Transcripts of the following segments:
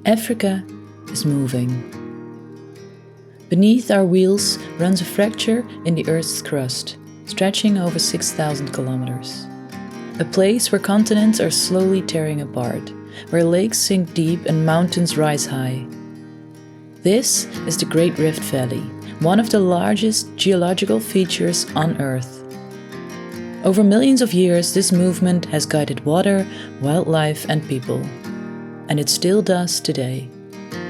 Africa is moving. Beneath our wheels runs a fracture in the Earth's crust, stretching over 6,000 kilometers. A place where continents are slowly tearing apart, where lakes sink deep and mountains rise high. This is the Great Rift Valley, one of the largest geological features on Earth. Over millions of years, this movement has guided water, wildlife, and people. And it still does today.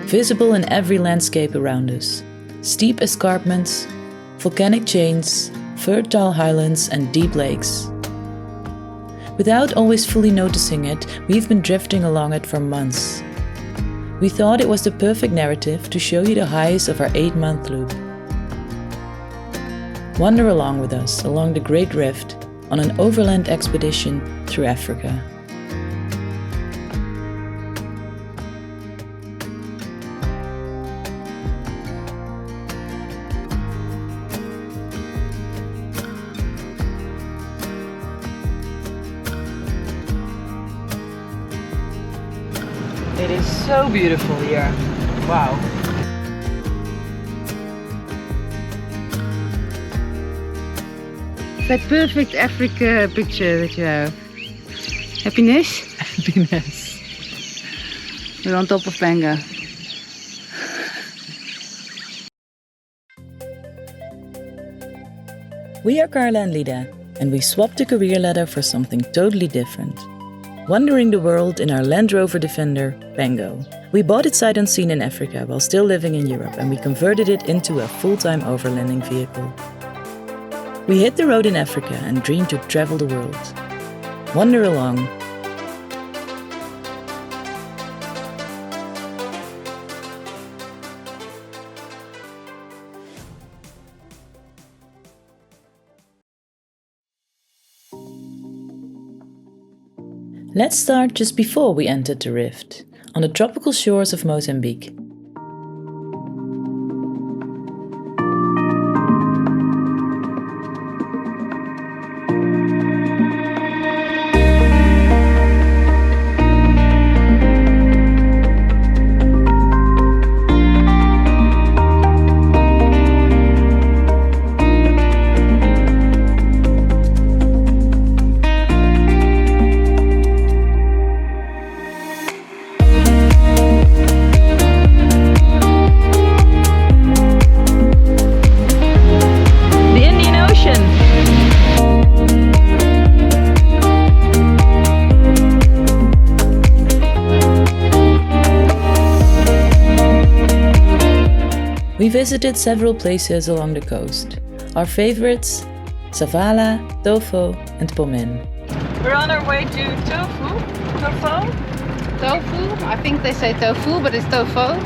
Visible in every landscape around us. Steep escarpments, volcanic chains, fertile highlands, and deep lakes. Without always fully noticing it, we've been drifting along it for months. We thought it was the perfect narrative to show you the highs of our 8-month loop. Wander along with us along the Great Rift on an overland expedition through Africa. It is so beautiful here. Wow. That perfect Africa picture that you have. Happiness? Happiness. We're on top of PANGO. We are Carla and Lida, and we swapped the career ladder for something totally different. Wandering the world in our Land Rover Defender, PANGO. We bought it sight unseen in Africa while still living in Europe, and we converted it into a full-time overlanding vehicle. We hit the road in Africa and dreamed to travel the world. Wander along. Let's start just before we entered the rift, on the tropical shores of Mozambique. We visited several places along the coast. Our favorites, Savala, Tofo and Pomen. We're on our way to Tofu. Tofu? I think they say tofu, but it's tofu.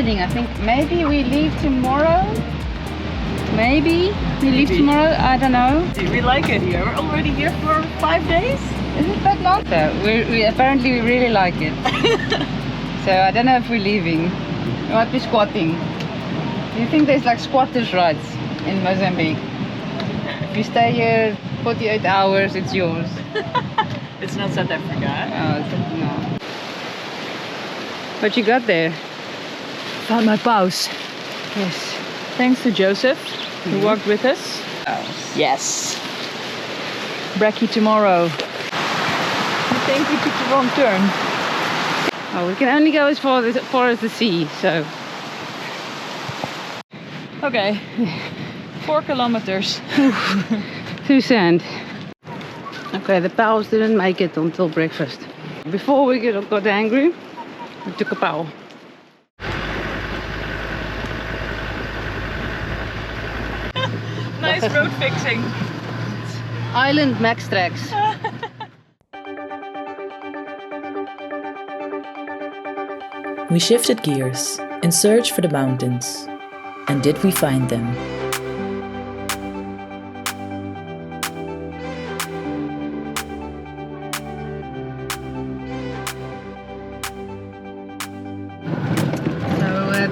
I think maybe we leave tomorrow. Maybe we leave tomorrow. I don't know. We like it here. We're already here for 5 days. Is it that long? So we apparently really like it. So I don't know if we're leaving. We might be squatting. Do you think there's like squatters' rights in Mozambique? If you stay here 48 hours, it's yours. It's not South Africa. Oh, no. What you got there? Found my paus. Yes. Thanks to Joseph, who walked with us. Yes. Brekkie tomorrow. I think we took the wrong turn. Oh, we can only go as far as the sea, so. Okay. 4 kilometers. Through sand. Okay, the pals didn't make it until breakfast. Before we got angry, we took a pal. Nice road fixing. Island Max Tracks. We shifted gears in search for the mountains. And did we find them?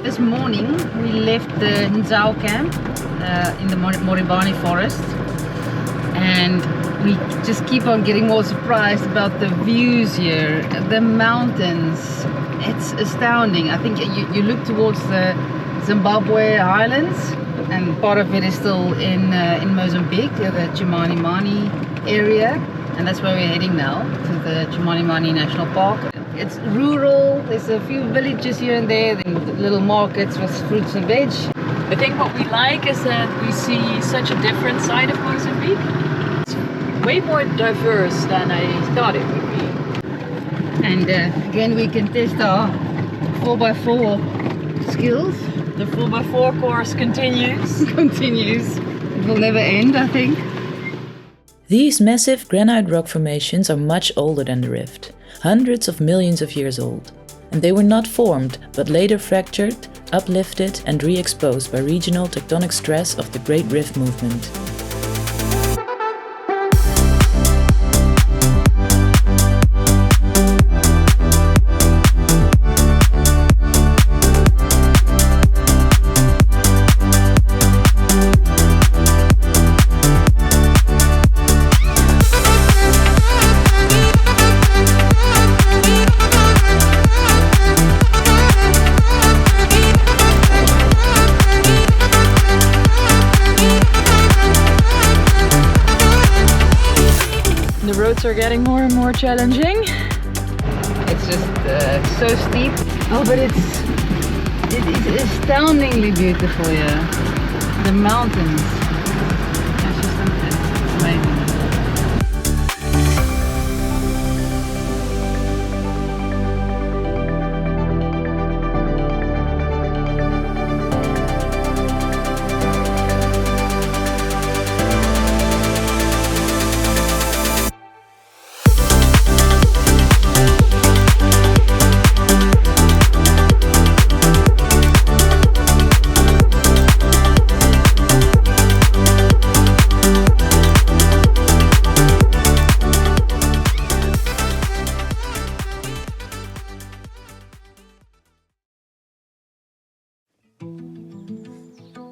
This morning we left the Nzao camp in the Moribani forest, and we just keep on getting more surprised about the views here, the mountains. It's astounding. I think you look towards the Zimbabwe highlands, and part of it is still in Mozambique, the Chimanimani area, and that's where we're heading now, to the Chimanimani National Park. It's rural, there's a few villages here and there, then little markets with fruits and veg. I think what we like is that we see such a different side of Mozambique. It's way more diverse than I thought it would be. And again, we can test our 4x4 skills. The 4x4 course continues. Continues. It will never end, I think. These massive granite rock formations are much older than the rift. Hundreds of millions of years old, and they were not formed but later fractured, uplifted and re-exposed by regional tectonic stress of the Great Rift Movement. The roads are getting more and more challenging. It's just so steep. Oh, but it's astoundingly beautiful here. The mountains. It's just amazing.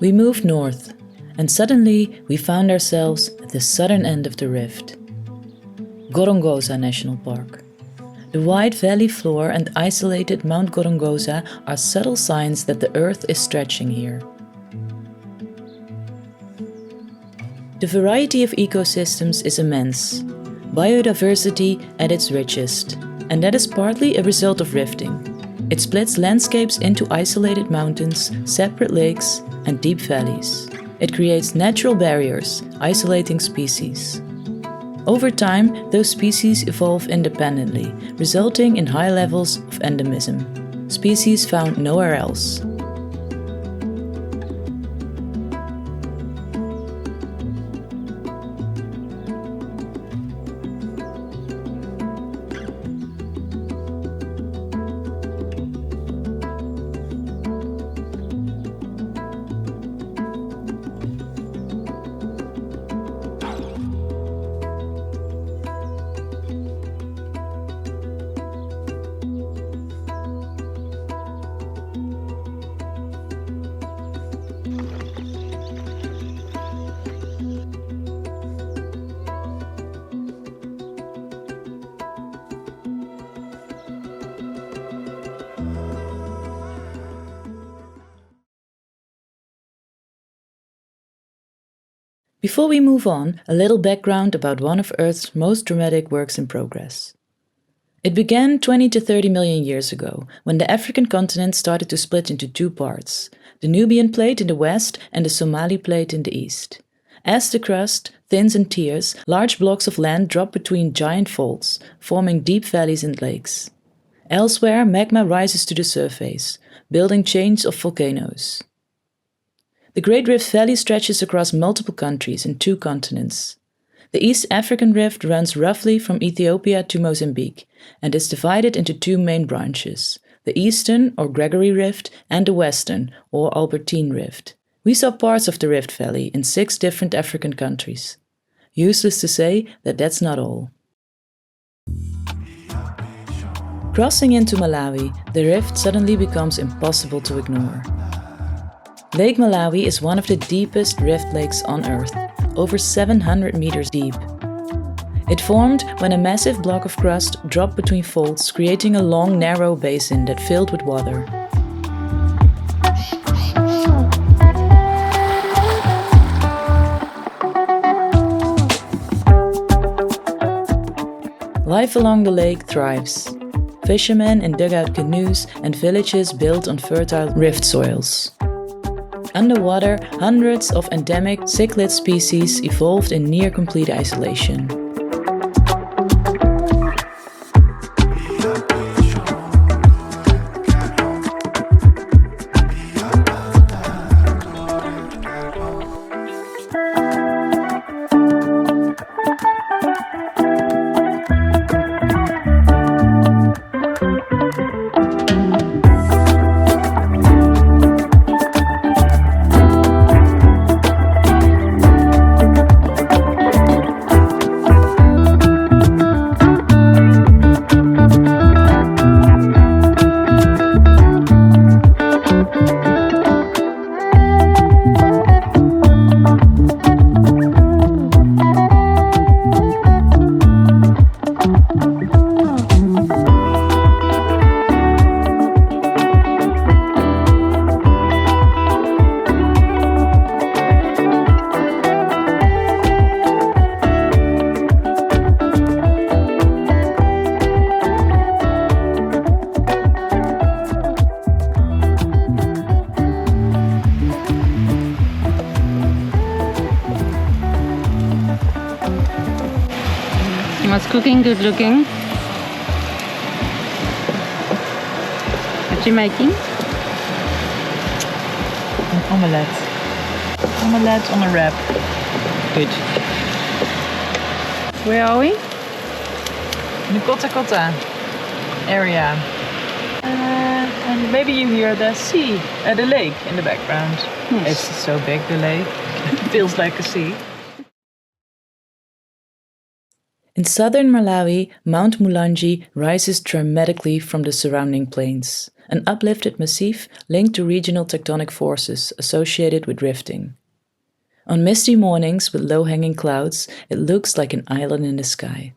We moved north, and suddenly we found ourselves at the southern end of the rift. Gorongosa National Park. The wide valley floor and isolated Mount Gorongosa are subtle signs that the earth is stretching here. The variety of ecosystems is immense, biodiversity at its richest, and that is partly a result of rifting. It splits landscapes into isolated mountains, separate lakes, and deep valleys. It creates natural barriers, isolating species. Over time, those species evolve independently, resulting in high levels of endemism, species found nowhere else. Before we move on, a little background about one of Earth's most dramatic works in progress. It began 20 to 30 million years ago, when the African continent started to split into two parts, the Nubian plate in the west and the Somali plate in the east. As the crust thins and tears, large blocks of land drop between giant faults, forming deep valleys and lakes. Elsewhere, magma rises to the surface, building chains of volcanoes. The Great Rift Valley stretches across multiple countries and two continents. The East African Rift runs roughly from Ethiopia to Mozambique and is divided into two main branches, the Eastern or Gregory Rift and the Western or Albertine Rift. We saw parts of the Rift Valley in 6 different African countries. Useless to say that that's not all. Crossing into Malawi, the rift suddenly becomes impossible to ignore. Lake Malawi is one of the deepest rift lakes on Earth, over 700 meters deep. It formed when a massive block of crust dropped between faults, creating a long, narrow basin that filled with water. Life along the lake thrives. Fishermen in dugout canoes and villages built on fertile rift soils. Underwater, hundreds of endemic cichlid species evolved in near-complete isolation. What's cooking? Good looking. What you making? An omelette. Omelette on a wrap. Good. Where are we? In the Kota area. And maybe you hear the sea, the lake in the background. Yes. It's so big, the lake. It feels like a sea. In southern Malawi, Mount Mulanje rises dramatically from the surrounding plains, an uplifted massif linked to regional tectonic forces associated with rifting. On misty mornings with low-hanging clouds, it looks like an island in the sky.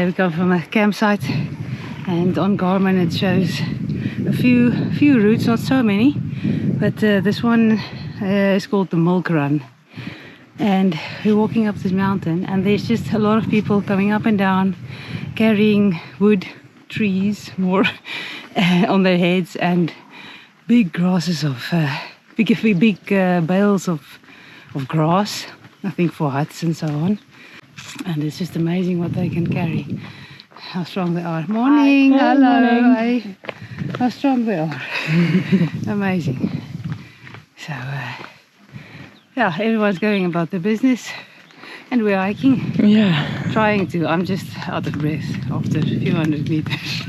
We come from a campsite, and on Garmin it shows a few routes, not so many, but this one is called the Milk Run, and we're walking up this mountain, and there's just a lot of people coming up and down, carrying wood, trees, more on their heads, and big grasses of big bales of grass, I think for huts and so on. And it's just amazing what they can carry, how strong they are. Morning, hi. hello, Morning. hi. How strong they are. Amazing. So yeah, everyone's going about their business, and we're hiking. Yeah. Trying to. I'm just out of breath after a few hundred meters.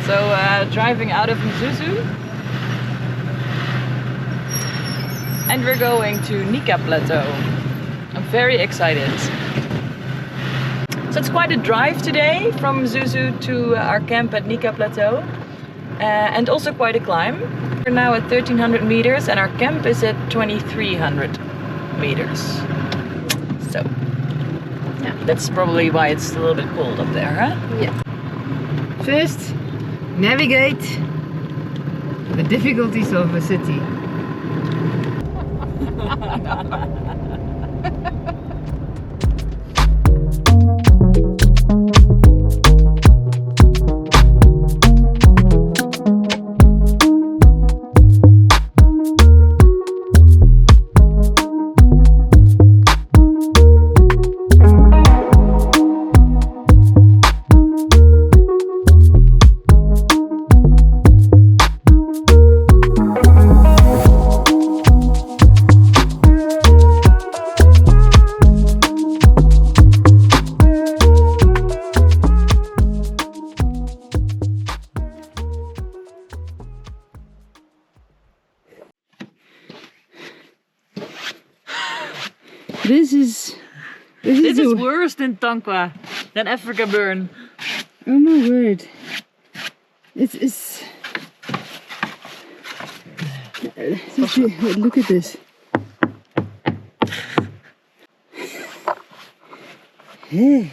So driving out of Mzuzu. And we're going to Nyika Plateau. I'm very excited. So it's quite a drive today from Mzuzu to our camp at Nyika Plateau. And also quite a climb. We're now at 1300 meters and our camp is at 2300 meters. So yeah, that's probably why it's a little bit cold up there, huh? Yeah. First, navigate the difficulties of a city. This is worse than Tankwa, than Africa Burn. Oh my word. It's look at this. Hey.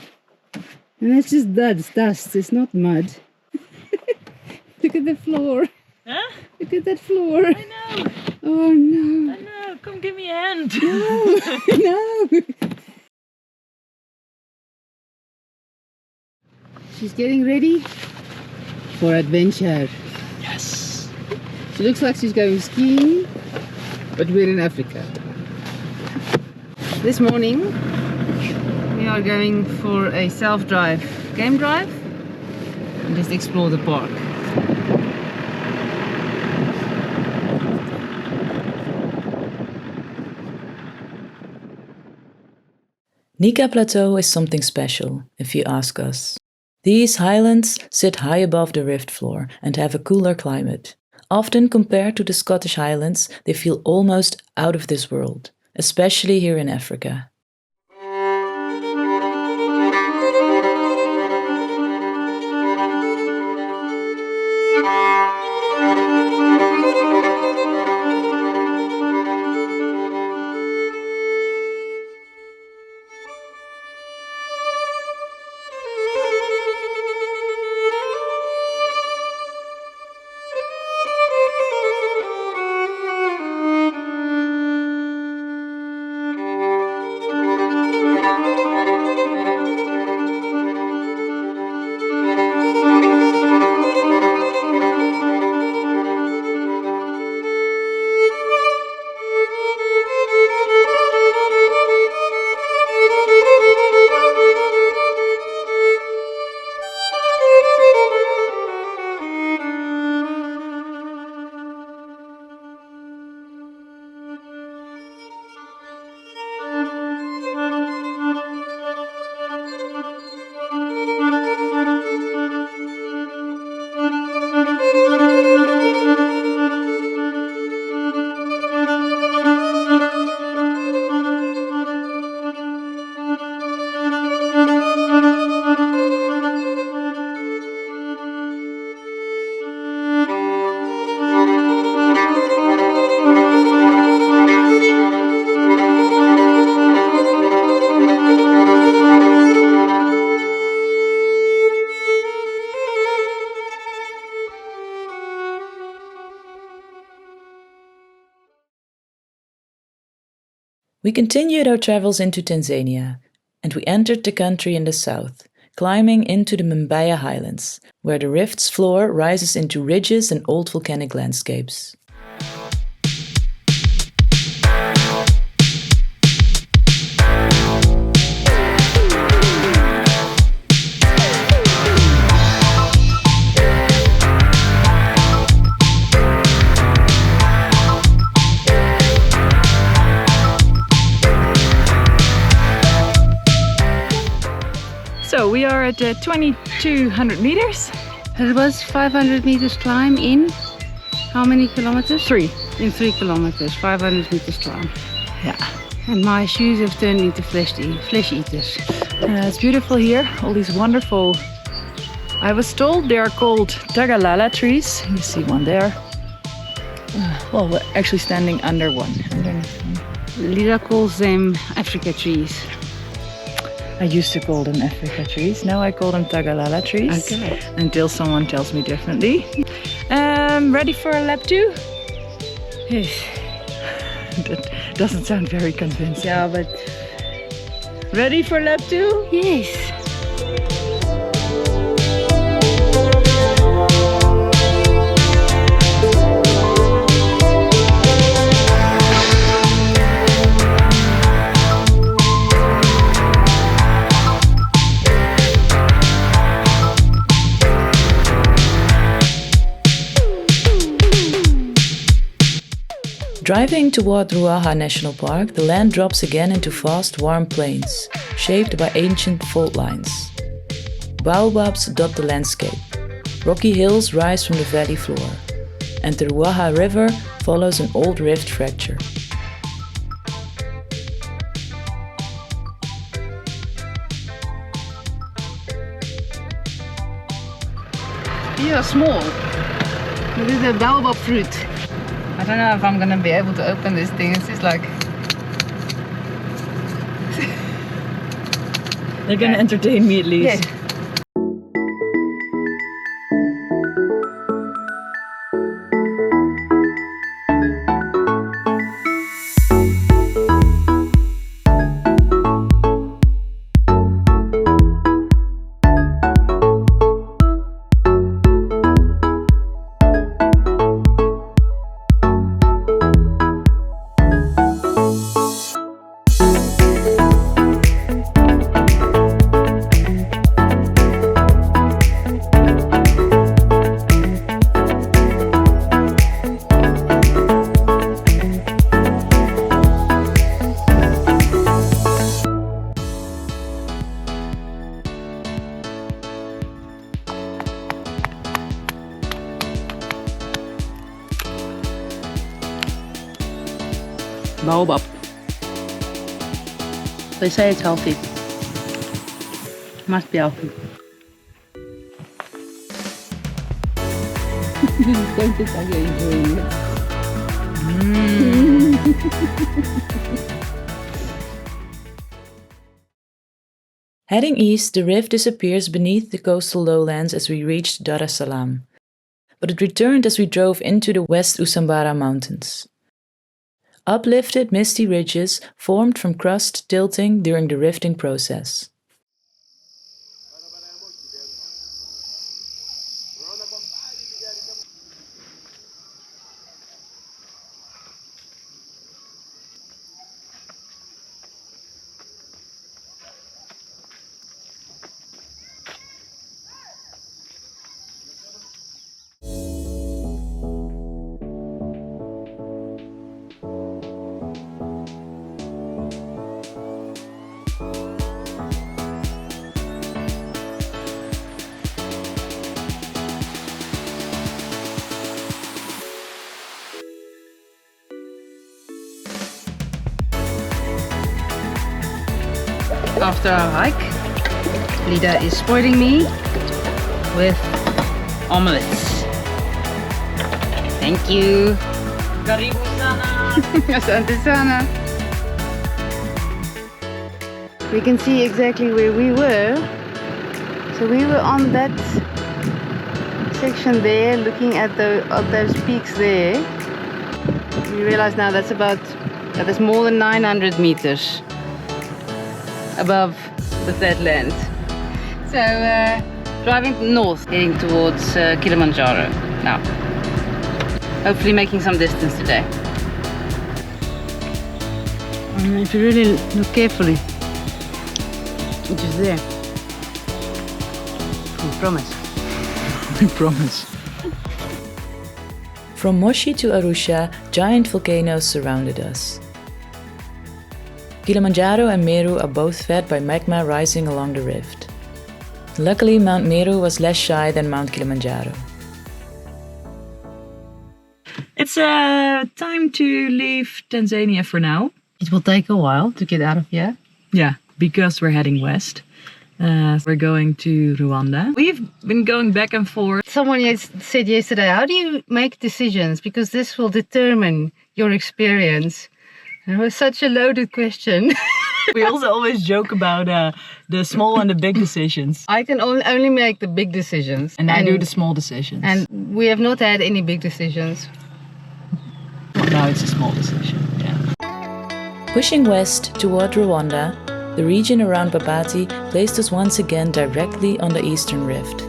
And that's just dust, it's not mud. Look at the floor. Huh? Look at that floor. I know. Oh no. I know. Come give me a hand. No. No. She's getting ready for adventure. Yes. She looks like she's going skiing, but we're in Africa. This morning we are going for a self-drive game drive and just explore the park. Nyika Plateau is something special, if you ask us. These highlands sit high above the rift floor and have a cooler climate. Often compared to the Scottish Highlands, they feel almost out of this world, especially here in Africa. We continued our travels into Tanzania, and we entered the country in the south, climbing into the Mbaya Highlands, where the rift's floor rises into ridges and old volcanic landscapes. So we are at 2200 meters It was 500 meters climb in how many kilometers? 3. In 3 kilometers, 500 meters climb. Yeah. And my shoes have turned into flesh eaters. It's beautiful here. All these wonderful... I was told they are called tagalala trees. You see one there. Well, we're actually standing under one. Underneath one. Lida calls them Africa trees. I used to call them Africa trees. Now I call them tagalala trees. Okay. Until someone tells me differently. Ready for a lap 2? Yes. That doesn't sound very convincing. Yeah, but... Ready for lap 2? Yes. Driving toward Ruaha National Park, the land drops again into vast, warm plains, shaped by ancient fault lines. Baobabs dot the landscape. Rocky hills rise from the valley floor, and the Ruaha River follows an old rift fracture. These are small. This is a baobab fruit. I don't know if I'm gonna be able to open this thing. It's just like... They're gonna entertain me at least. Yeah. Baobab. They say it's healthy. Must be healthy. Don't think I'm enjoying it. Heading east, the rift disappears beneath the coastal lowlands as we reached Dar es Salaam, but it returned as we drove into the West Usambara Mountains. Uplifted, misty ridges formed from crust tilting during the rifting process. After our hike, Lida is spoiling me with omelets. Thank you. Karibu sana! Asante sana. We can see exactly where we were. So we were on that section there, looking at those peaks there. We realize now that is more than 900 meters above the third land. So driving north, heading towards Kilimanjaro now. Hopefully making some distance today. If you really look carefully, which is there. We promise. We promise. From Moshi to Arusha, giant volcanoes surrounded us. Kilimanjaro and Meru are both fed by magma rising along the rift. Luckily, Mount Meru was less shy than Mount Kilimanjaro. It's time to leave Tanzania for now. It will take a while to get out of here. Yeah, because we're heading west. We're going to Rwanda. We've been going back and forth. Someone said yesterday, how do you make decisions? Because this will determine your experience. And it was such a loaded question. We also always joke about the small and the big decisions. I can only make the big decisions. And I do the small decisions. And we have not had any big decisions. Well, now it's a small decision, yeah. Pushing west toward Rwanda, the region around Babati placed us once again directly on the Eastern Rift.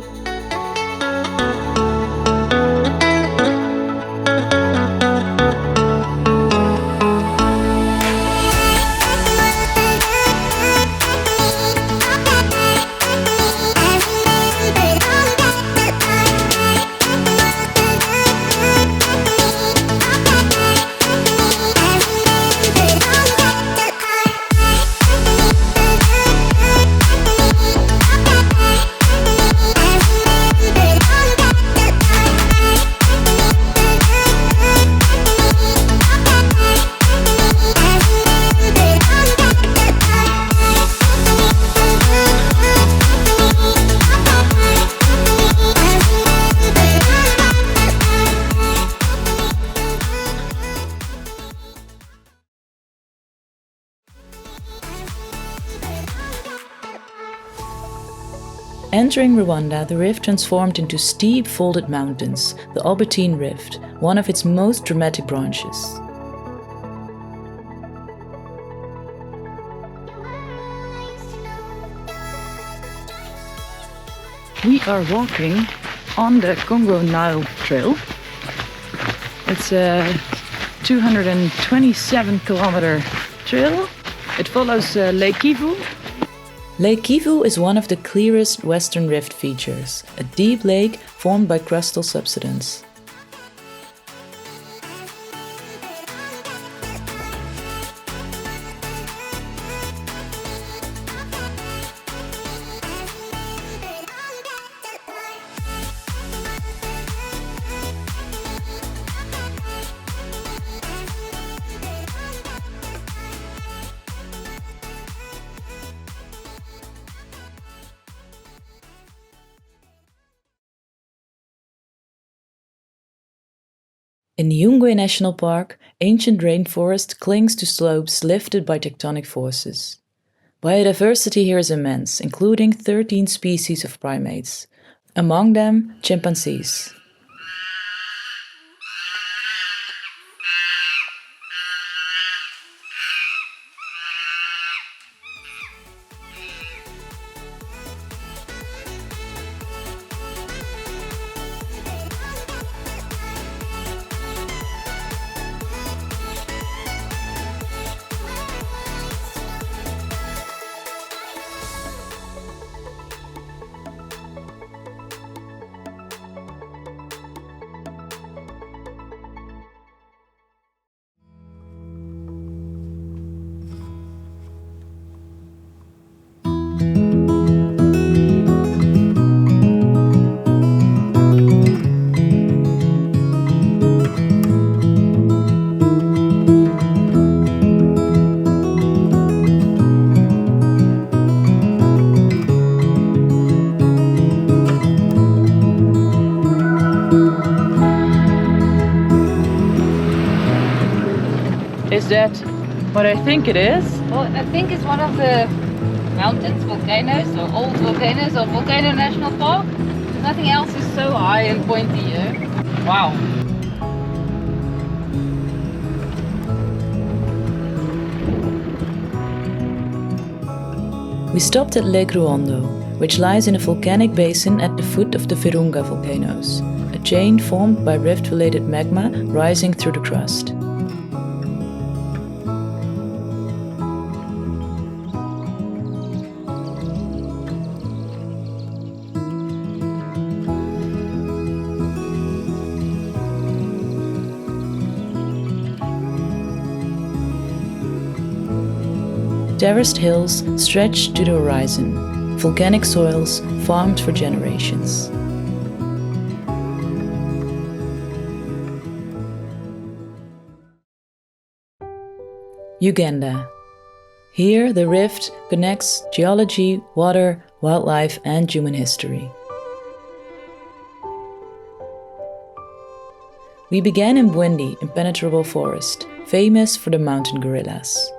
Entering Rwanda, the rift transformed into steep folded mountains, the Albertine Rift, one of its most dramatic branches. We are walking on the Congo-Nile Trail. It's a 227-kilometer trail. It follows Lake Kivu. Lake Kivu is one of the clearest Western Rift features, a deep lake formed by crustal subsidence. In Nyungwe National Park, ancient rainforest clings to slopes lifted by tectonic forces. Biodiversity here is immense, including 13 species of primates, among them chimpanzees. Is that what I think it is? Well, I think it's one of the mountains, volcanoes, or old volcanoes of Volcano National Park. Nothing else is so high and pointy here. Wow. We stopped at Lake Ruondo, which lies in a volcanic basin at the foot of the Virunga volcanoes, a chain formed by rift-related magma rising through the crust. Terraced hills stretch to the horizon. volcanic soils farmed for generations. Uganda. Here, the rift connects geology, water, wildlife, and human history. We began in Bwindi, impenetrable forest, famous for the mountain gorillas.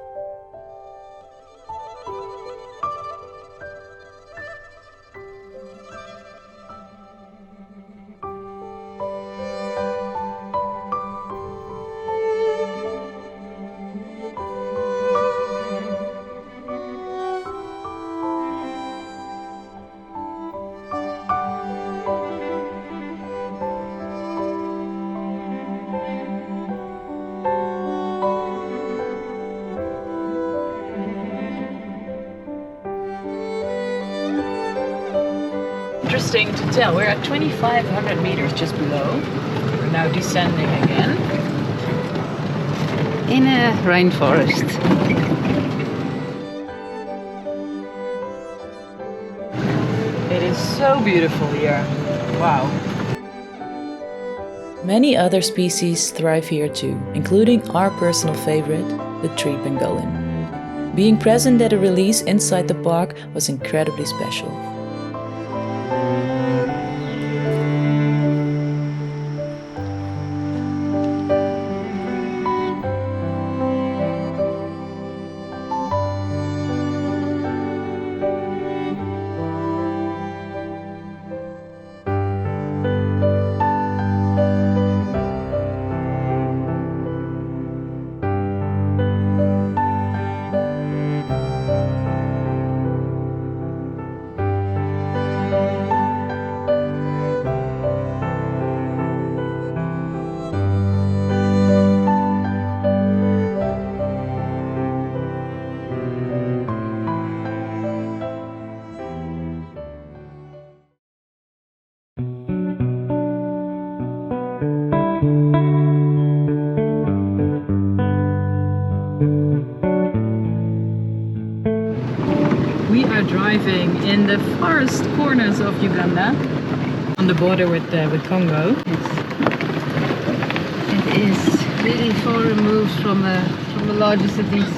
Interesting to tell, we're at 2,500 meters just below. We're now descending again. In a rainforest. It is so beautiful here. Wow. Many other species thrive here too, including our personal favorite, the tree pangolin. Being present at a release inside the park was incredibly special. We are driving in the forest corners of Uganda, on the border with Congo. It is really far removed from the larger cities,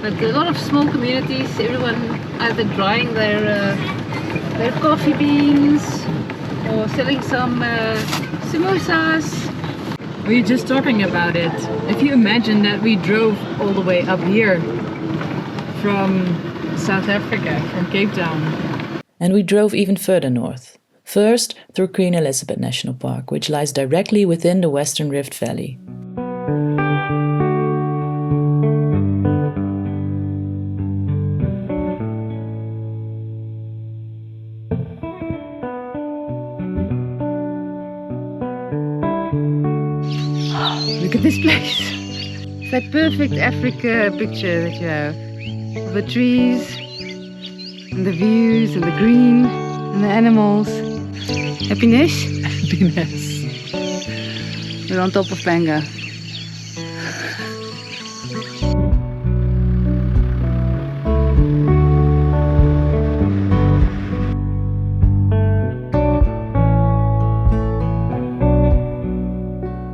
but a lot of small communities. Everyone either drying their coffee beans or selling some samosas. We were just talking about it. If you imagine that we drove all the way up here from South Africa, from Cape Town. And we drove even further north. First through Queen Elizabeth National Park, which lies directly within the Western Rift Valley. Look at this place. It's that perfect Africa picture that you have. The trees, and the views, and the green, and the animals. Happiness? Happiness. We're on top of PANGO.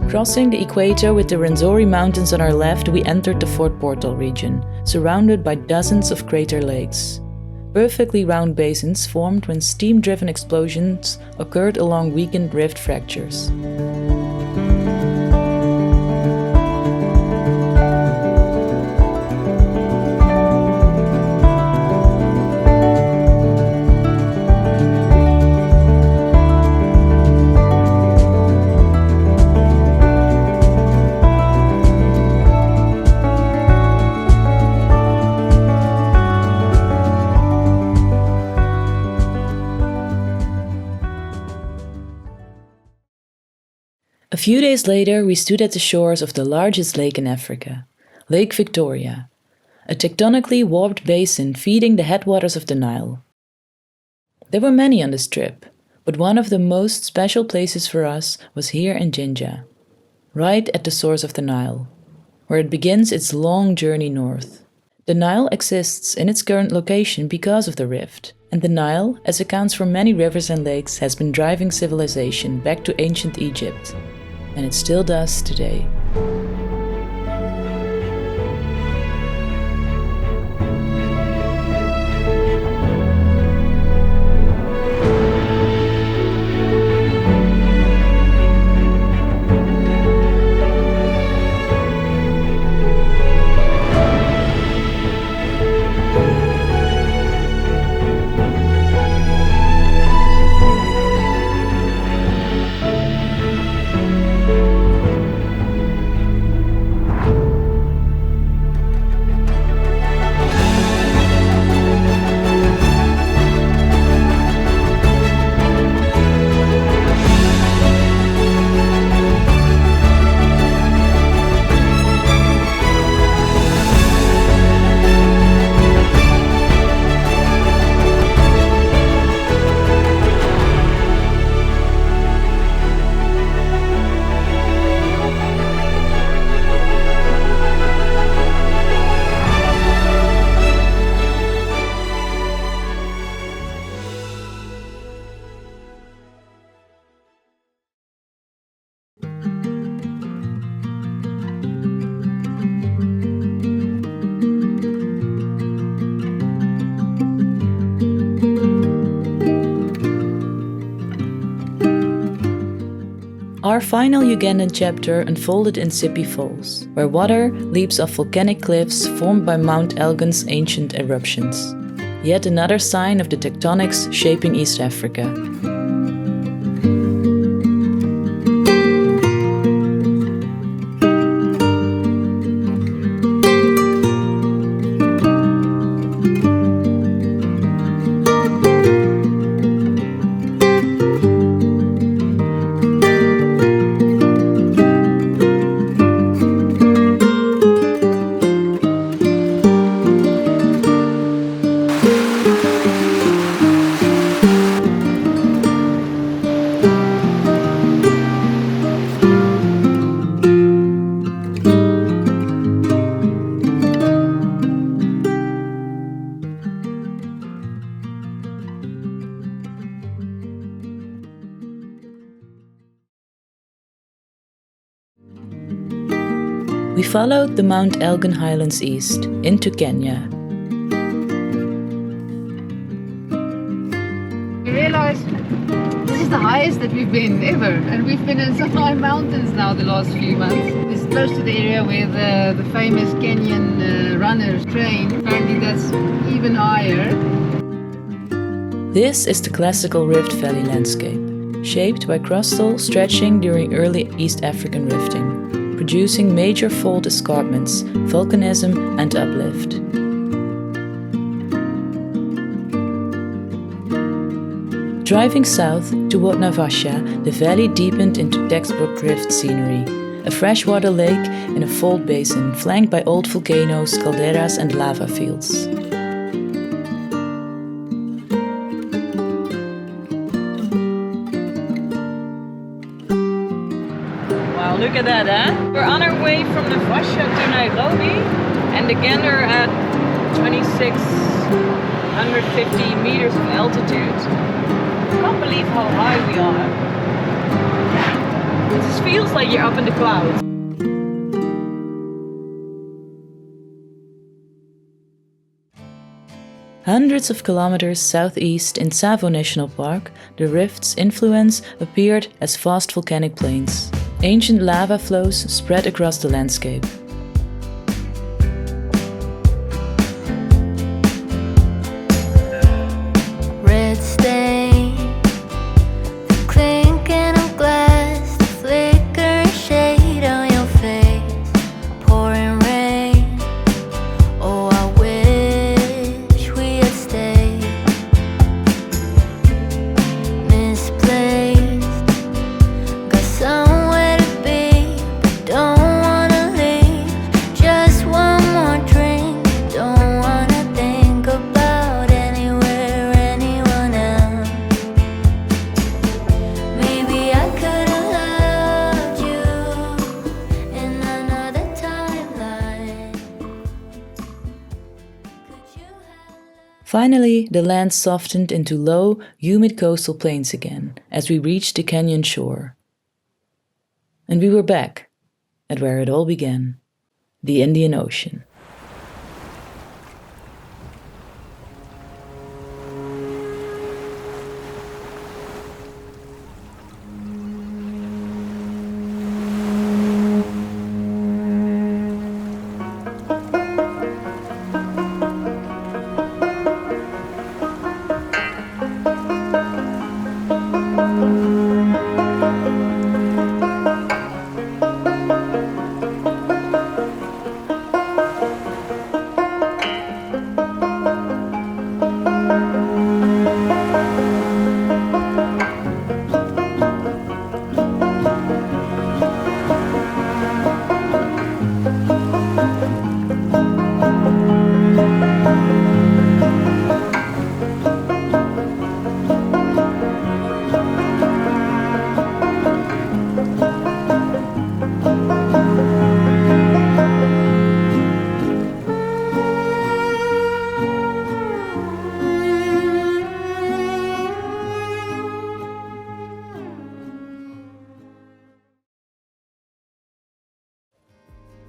Crossing the equator with the Rwenzori Mountains on our left, we entered the Fort Portal region, surrounded by dozens of crater lakes. Perfectly round basins formed when steam-driven explosions occurred along weakened rift fractures. A few days later, we stood at the shores of the largest lake in Africa, Lake Victoria, a tectonically warped basin feeding the headwaters of the Nile. There were many on this trip, but one of the most special places for us was here in Jinja, right at the source of the Nile, where it begins its long journey north. The Nile exists in its current location because of the rift, And the Nile, as accounts for many rivers and lakes, has been driving civilization back to ancient Egypt. And it still does today. Our final Ugandan chapter unfolded in Sipi Falls, where water leaps off volcanic cliffs formed by Mount Elgin's ancient eruptions. Yet another sign of the tectonics shaping East Africa. We followed the Mount Elgin Highlands east, into Kenya. We realized this is the highest that we've been ever, and we've been in some high mountains now the last few months. This is close to the area where the famous Kenyan runners train. Apparently that's even higher. This is the classical Rift Valley landscape, shaped by crustal stretching during early East African rifting, producing major fault escarpments, volcanism and uplift. Driving south toward Navasha, the valley deepened into textbook rift scenery, a freshwater lake in a fault basin flanked by old volcanoes, calderas and lava fields. Look at that, eh? We're on our way from Navasha to Nairobi, and again we're at 2,650 meters of altitude. I can't believe how high we are. It just feels like you're up in the clouds. Hundreds of kilometers southeast in Tsavo National Park, the rift's influence appeared as vast volcanic plains. Ancient lava flows spread across the landscape. Red stain, the clinking of glass, the flickering shade on your face, pouring rain. Oh, I wish we had stayed. Misplaced, got somewhere to be, but don't wanna leave. Finally, the land softened into low, humid coastal plains again as we reached the Kenyan shore. And we were back at where it all began, the Indian Ocean.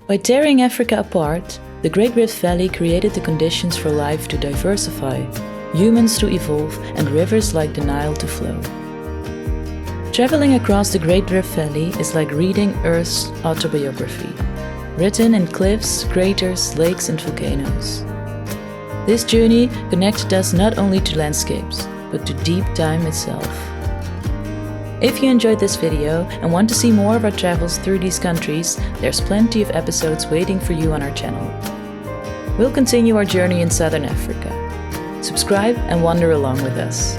By tearing Africa apart, the Great Rift Valley created the conditions for life to diversify, humans to evolve, and rivers like the Nile to flow. Traveling across the Great Rift Valley is like reading Earth's autobiography, written in cliffs, craters, lakes, and volcanoes. This journey connected us not only to landscapes, but to deep time itself. If you enjoyed this video and want to see more of our travels through these countries, there's plenty of episodes waiting for you on our channel. We'll continue our journey in Southern Africa. Subscribe and wander along with us.